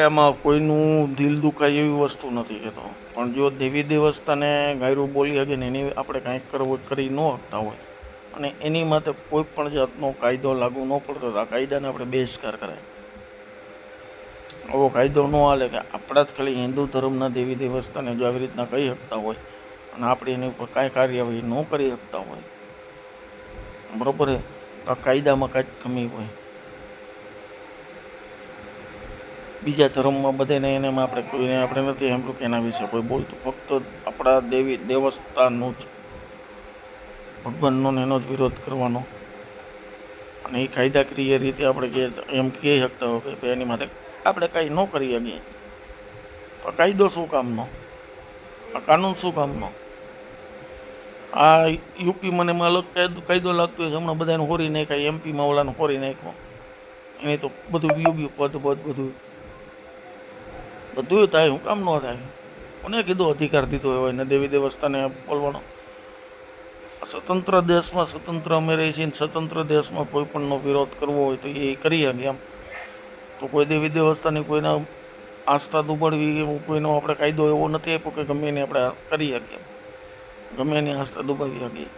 એમાં કોઈનું દિલ દુખાય એવી વસ્તુ નથી કહેતો, પણ જો દેવી દેવસ્તાને ગાયરું બોલી શકે ને એની આપણે કાંઈક કરી ન શકતા હોય અને એની માટે કોઈ પણ જાતનો કાયદો લાગુ ન પડતો તો આ કાયદાને આપણે બહિષ્કાર કરાય. એવો કાયદો ન હાલે કે આપણા જ ખાલી હિન્દુ ધર્મના દેવી દેવસ્તાને જો આવી રીતના કહી શકતા હોય અને આપણે એની ઉપર કાંઈ કાર્યવાહી ન કરી શકતા હોય, બરાબર છે, તો આ કાયદામાં કાંઈક કમી હોય. બીજા ધર્મમાં બધાને એનામાં આપણે કોઈને આપણે નથી સાંભળ્યું કે એના વિશે કોઈ બોલતું, ફક્ત આપણા દેવી દેવસ્તાનું જ ભગવાનનો એનો જ વિરોધ કરવાનો અને એ કાયદાકીય રીતે આપણે એમ કહી શકતા હોય કે એની માટે આપણે કાંઈ ન કરી શકીએ. આ કાયદો શું કામનો, આ કાનૂન શું કામનો? આ યુપી મને અલગ કાયદો લાગતો હોય છે, હમણાં બધાને હોરી નાખ્યા, એમપીમાં ઓલાને હોરી નાખ્યો, એને તો બધું યોગ્ય પદ બધું થાય, હું કામ ન થાય? કોને કીધું અધિકાર દીધો હોય ને દેવી દેવસ્તાને બોલવાનો? સ્વતંત્ર દેશમાં સ્વતંત્ર અમે રહી છીએ, સ્વતંત્ર દેશમાં કોઈ પણનો વિરોધ કરવો હોય તો એ કરી શકે. એમ તો કોઈ દેવી દેવસ્તાની કોઈના આસ્થા દુબળવી કોઈનો આપણે કાયદો એવો નથી આપ્યો કે ગમે એને આપણે કરી શકીએ, ગમે એની આસ્થા દુબાવી શકીએ.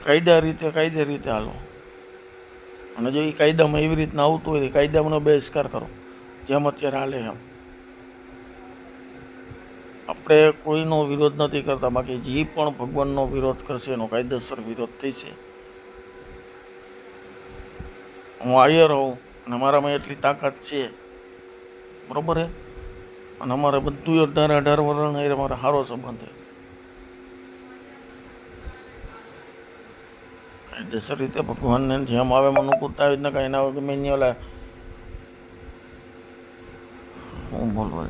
કાયદા રીતે હાલો, અને જો એ કાયદામાં એવી રીતના આવતું હોય તો કાયદાનો બહિષ્કાર કરો, જેમ અત્યારે હાલે એમ. આપણે કોઈનો વિરોધ નથી કરતા, બાકી જે પણ ભગવાનનો વિરોધ કરશે એનો કાયદેસર વિરોધ થશે. હું આયર હોઉં અને અમારામાં એટલી તાકાત છે, બરાબર છે, અને અમારે બધું 18 વર્ષ એ અમારે સારો સંબંધ છે. કાયદેસર રીતે ભગવાનને જેમ આવે એમ અનુકૂળતા આવી રીતના કાંઈ ના આવે ગમે એની ઓલા હું બોલવા